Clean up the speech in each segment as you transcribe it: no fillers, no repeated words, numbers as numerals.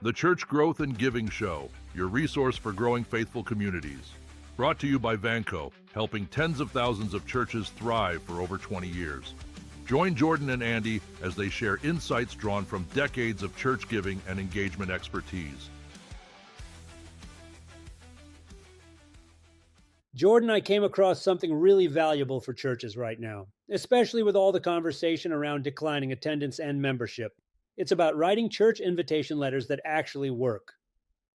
The Church Growth and Giving Show, your resource for growing faithful communities. Brought to you by Vanco, helping tens of thousands of churches thrive for over 20 years. Join Jordan and Andy as they share insights drawn from decades of church giving and engagement expertise. Jordan, I came across something really valuable for churches right now, especially with all the conversation around declining attendance and membership. It's about writing church invitation letters that actually work.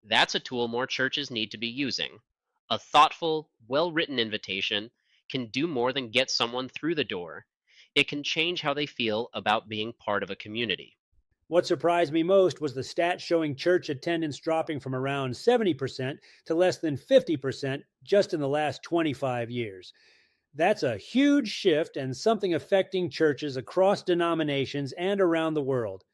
That's a tool more churches need to be using. A thoughtful, well-written invitation can do more than get someone through the door. It can change how they feel about being part of a community. What surprised me most was the stats showing church attendance dropping from around 70% to less than 50% just in the last 25 years. That's a huge shift and something affecting churches across denominations and around the world.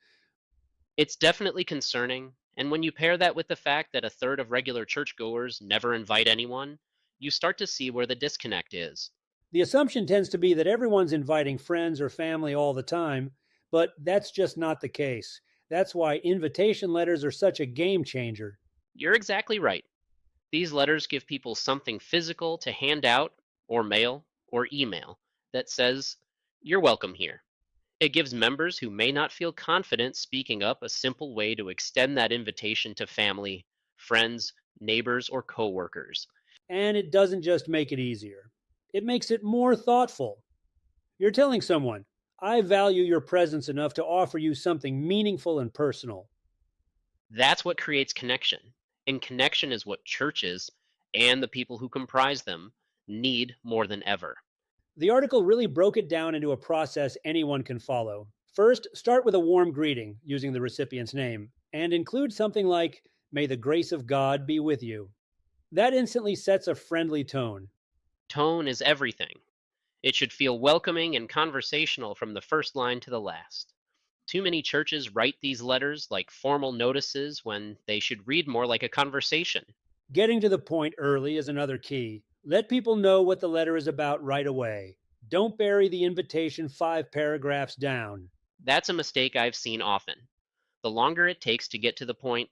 It's definitely concerning, and when you pair that with the fact that a third of regular churchgoers never invite anyone, you start to see where the disconnect is. The assumption tends to be that everyone's inviting friends or family all the time, but that's just not the case. That's why invitation letters are such a game changer. You're exactly right. These letters give people something physical to hand out, or mail, or email that says, "You're welcome here." It gives members who may not feel confident speaking up a simple way to extend that invitation to family, friends, neighbors, or coworkers. And it doesn't just make it easier, it makes it more thoughtful. You're telling someone, I value your presence enough to offer you something meaningful and personal. That's what creates connection. And connection is what churches and the people who comprise them need more than ever. The article really broke it down into a process anyone can follow. First, start with a warm greeting using the recipient's name, and include something like, May the grace of God be with you. That instantly sets a friendly tone. Tone is everything. It should feel welcoming and conversational from the first line to the last. Too many churches write these letters like formal notices when they should read more like a conversation. Getting to the point early is another key. Let people know what the letter is about right away. Don't bury the invitation 5 paragraphs down. That's a mistake I've seen often. The longer it takes to get to the point,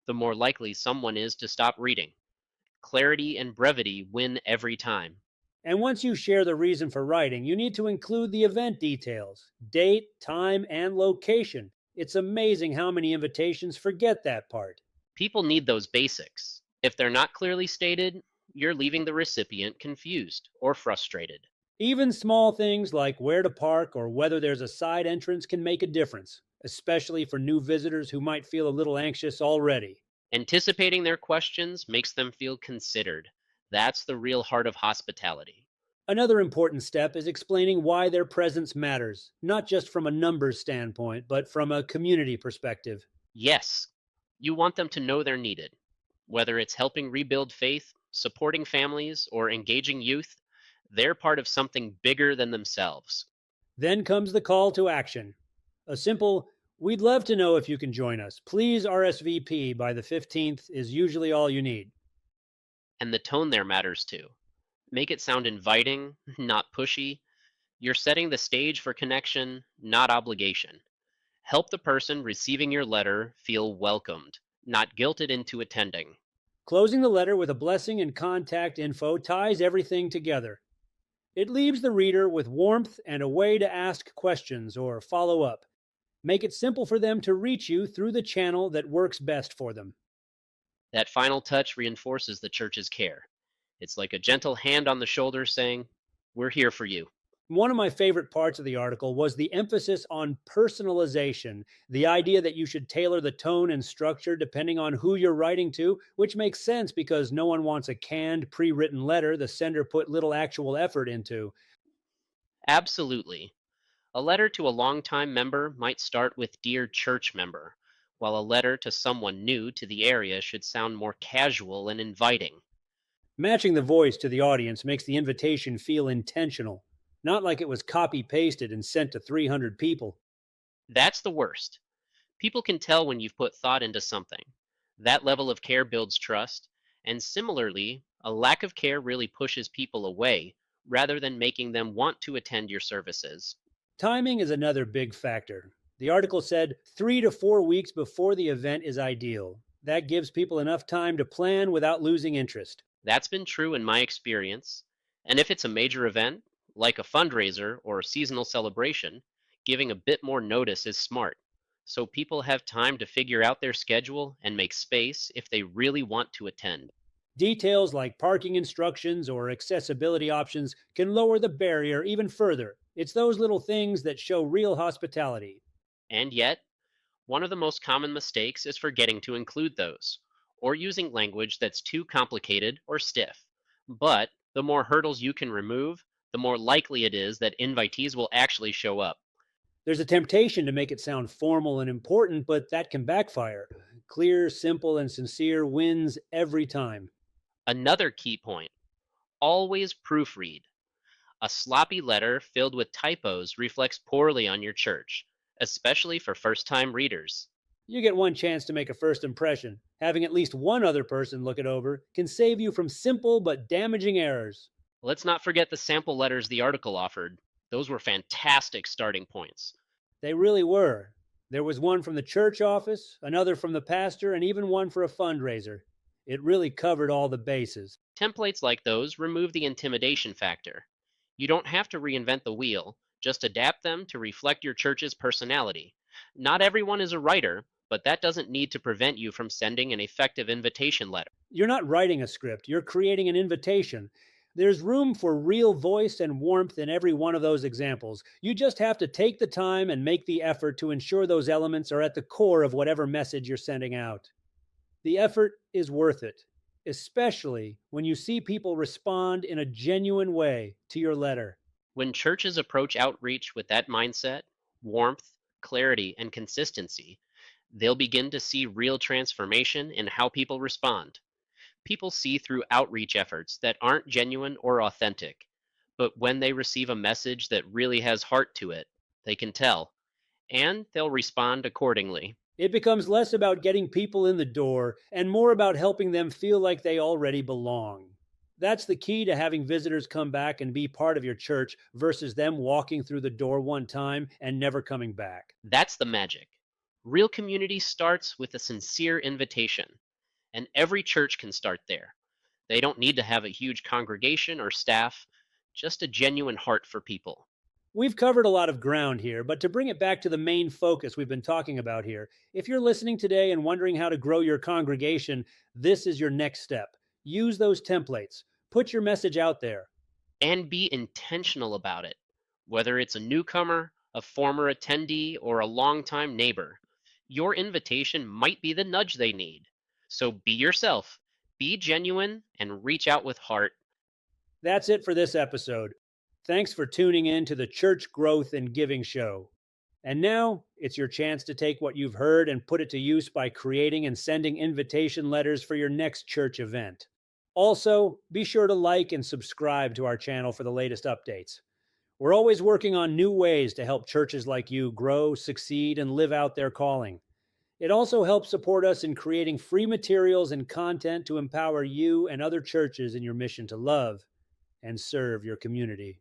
the more likely someone is to stop reading. Clarity and brevity win every time. And once you share the reason for writing, you need to include the event details, date, time, and location. It's amazing how many invitations forget that part. People need those basics. If they're not clearly stated, you're leaving the recipient confused or frustrated. Even small things like where to park or whether there's a side entrance can make a difference, especially for new visitors who might feel a little anxious already. Anticipating their questions makes them feel considered. That's the real heart of hospitality. Another important step is explaining why their presence matters, not just from a numbers standpoint, but from a community perspective. Yes, you want them to know they're needed. Whether it's helping rebuild faith, supporting families, or engaging youth, they're part of something bigger than themselves. Then comes the call to action. A simple, we'd love to know if you can join us. Please RSVP by the 15th is usually all you need. And the tone there matters too. Make it sound inviting, not pushy. You're setting the stage for connection, not obligation. Help the person receiving your letter feel welcomed, not guilted into attending. Closing the letter with a blessing and contact info ties everything together. It leaves the reader with warmth and a way to ask questions or follow up. Make it simple for them to reach you through the channel that works best for them. That final touch reinforces the church's care. It's like a gentle hand on the shoulder saying, "We're here for you." One of my favorite parts of the article was the emphasis on personalization, the idea that you should tailor the tone and structure depending on who you're writing to, which makes sense because no one wants a canned, pre-written letter the sender put little actual effort into. Absolutely. A letter to a longtime member might start with "Dear Church Member," while a letter to someone new to the area should sound more casual and inviting. Matching the voice to the audience makes the invitation feel intentional, not like it was copy-pasted and sent to 300 people. That's the worst. People can tell when you've put thought into something. That level of care builds trust, and similarly, a lack of care really pushes people away rather than making them want to attend your services. Timing is another big factor. The article said 3 to 4 weeks before the event is ideal. That gives people enough time to plan without losing interest. That's been true in my experience. And if it's a major event, like a fundraiser or a seasonal celebration, giving a bit more notice is smart. So people have time to figure out their schedule and make space if they really want to attend. Details like parking instructions or accessibility options can lower the barrier even further. It's those little things that show real hospitality. And yet, one of the most common mistakes is forgetting to include those, or using language that's too complicated or stiff. But the more hurdles you can remove, the more likely it is that invitees will actually show up. There's a temptation to make it sound formal and important, but that can backfire. Clear, simple, and sincere wins every time. Another key point: always proofread. A sloppy letter filled with typos reflects poorly on your church, especially for first time readers. You get one chance to make a first impression. Having at least one other person look it over can save you from simple but damaging errors. Let's not forget the sample letters the article offered. Those were fantastic starting points. They really were. There was one from the church office, another from the pastor, and even one for a fundraiser. It really covered all the bases. Templates like those remove the intimidation factor. You don't have to reinvent the wheel, just adapt them to reflect your church's personality. Not everyone is a writer, but that doesn't need to prevent you from sending an effective invitation letter. You're not writing a script, you're creating an invitation. There's room for real voice and warmth in every one of those examples. You just have to take the time and make the effort to ensure those elements are at the core of whatever message you're sending out. The effort is worth it, especially when you see people respond in a genuine way to your letter. When churches approach outreach with that mindset, warmth, clarity, and consistency, they'll begin to see real transformation in how people respond. People see through outreach efforts that aren't genuine or authentic, but when they receive a message that really has heart to it, they can tell, and they'll respond accordingly. It becomes less about getting people in the door and more about helping them feel like they already belong. That's the key to having visitors come back and be part of your church versus them walking through the door one time and never coming back. That's the magic. Real community starts with a sincere invitation, and every church can start there. They don't need to have a huge congregation or staff, just a genuine heart for people. We've covered a lot of ground here, but to bring it back to the main focus we've been talking about here, if you're listening today and wondering how to grow your congregation, this is your next step. Use those templates. Put your message out there. And be intentional about it. Whether it's a newcomer, a former attendee, or a longtime neighbor, your invitation might be the nudge they need. So be yourself, be genuine, and reach out with heart. That's it for this episode. Thanks for tuning in to the Church Growth and Giving Show. And now it's your chance to take what you've heard and put it to use by creating and sending invitation letters for your next church event. Also, be sure to like and subscribe to our channel for the latest updates. We're always working on new ways to help churches like you grow, succeed, and live out their calling. It also helps support us in creating free materials and content to empower you and other churches in your mission to love and serve your community.